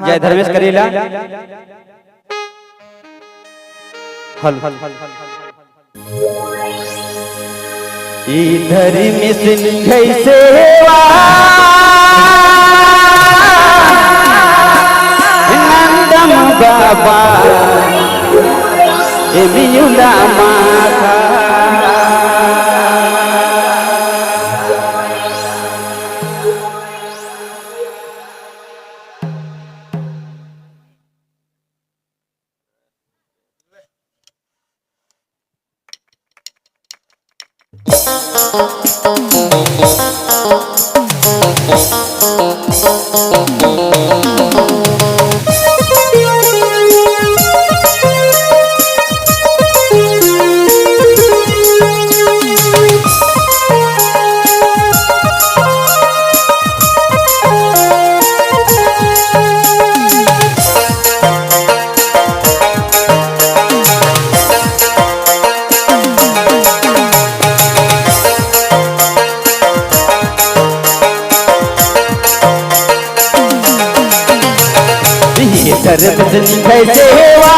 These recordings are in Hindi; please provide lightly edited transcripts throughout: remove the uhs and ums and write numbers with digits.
जय धर्मेश करेला हल इधर में सिंघई सेवा नंदम बाबा एमियुला माता सिंघई सेवा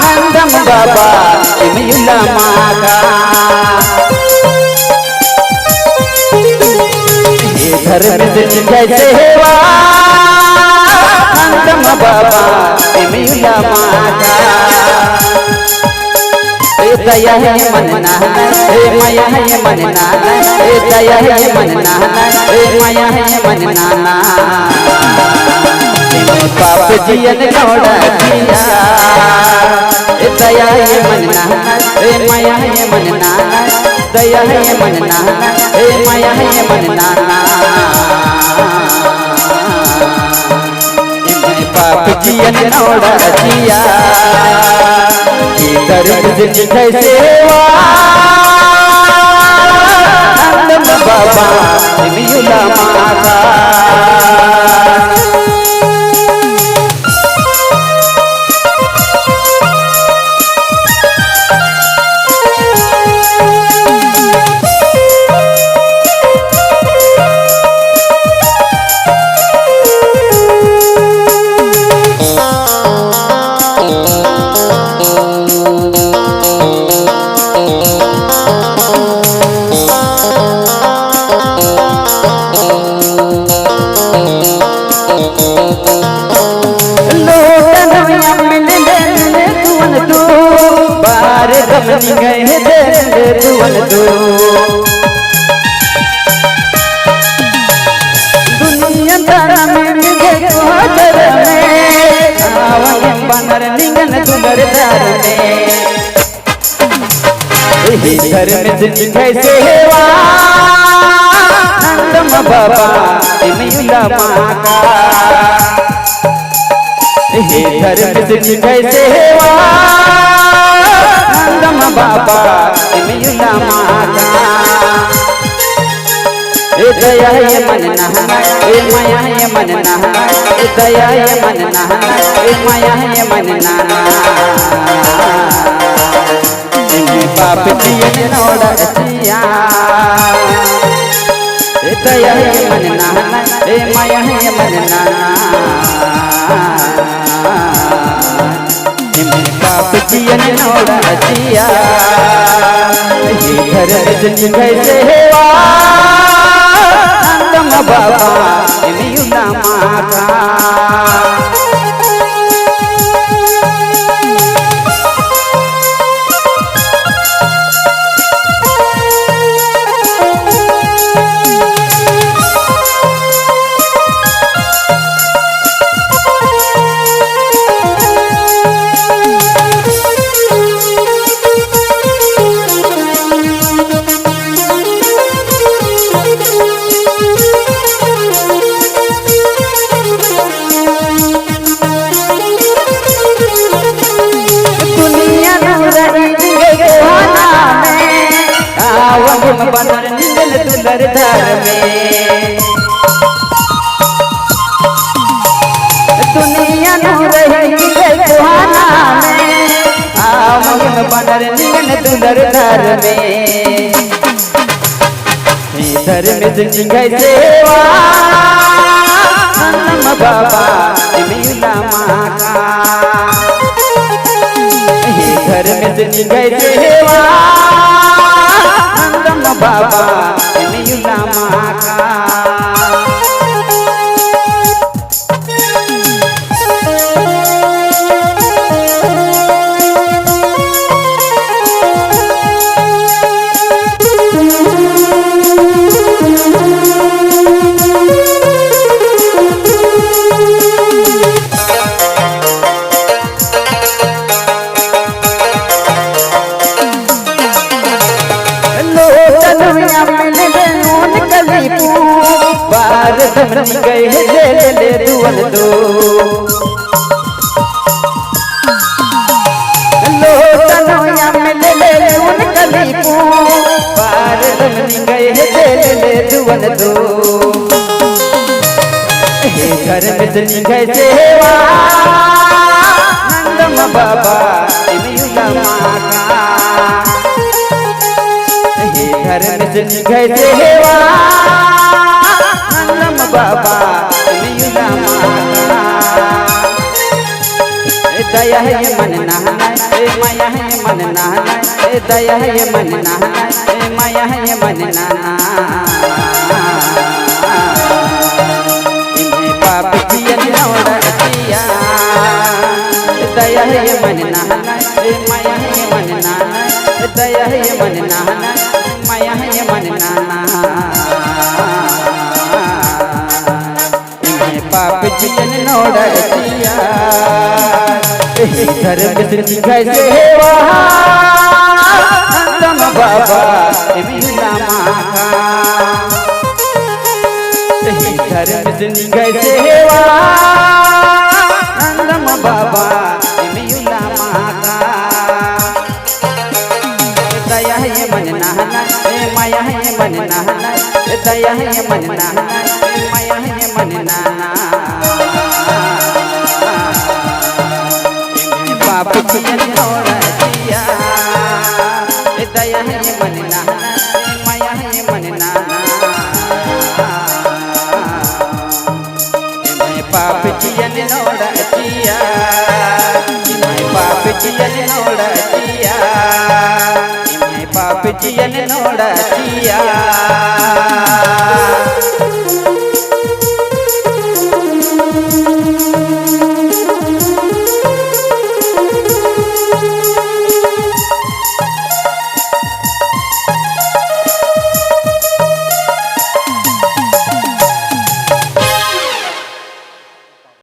नंदम बाबा एमियुला माता इधर में सिंघई सेवा नंदम बाबा एमियुला माता दया है मनना हे माया है मनना दया है मनना हे माया है मनना पाप जियन नौड़ा जिया दया है मनना हे माया है मनना दया है मनना हे माया है मनना पाप जियन नौड़ा जिया सिंघई सेवा नंदम बाबा एमियुला माता गए दुवन दो दुनिया तारा में मिले कोहतर में आवन बनर निगन दुलर दार में इधर में सिंघई सेवा नंदम बाबा एमियुला माता इधर में सिंघई सेवा नंदम बाबा एमियुला माता दया है मनना हे माया है मनना दया है मनना हे माया है मनना पाप जियन नौड़ा जिया दया है मनना हे माया है मनना पाप जियन नौड़ा जिया इधर सिंघई सेवा नंदम बाबा एमियुला माता बनर निगन दुलर दार में दुनिया न रही सुहाना में आवन बनर निगन दुलर दार में इधर में सिंघई सेवा नंदम बाबा मिला माका घर में से गए सेवा नंदम बाबा मिला माका बार धमनी गए ले दुवन दो लो तनोया में ले उन कलीपू बार धमनी गए ले दुवन दो घर में चली गए सेवा नंदम बाबा मिला माका घर में चली गए सेवा नंदम बाबा मिला माका दया है मन नहाना माया है मन नहाना दया है मन नहाना माया है मन नहाना पाप किया नौड़तिया दया है मन नहाना माया है मन नहाना दया है मन नहाना माया है मन नहाना पाप किया नौड़तिया घर में गए सेवा नंदम बाबा मिला माका घर में गए सेवा नंदम बाबा मिला माका दया है मन नहाना माया है मन नहाना दया है मन नहाना माया है मन नहाना पाप किया नौड़तिया दया है मन नहाना माया है मन नहाना पाप किया नौड़तिया पाप किया नौड़तिया पाप किया नौड़तिया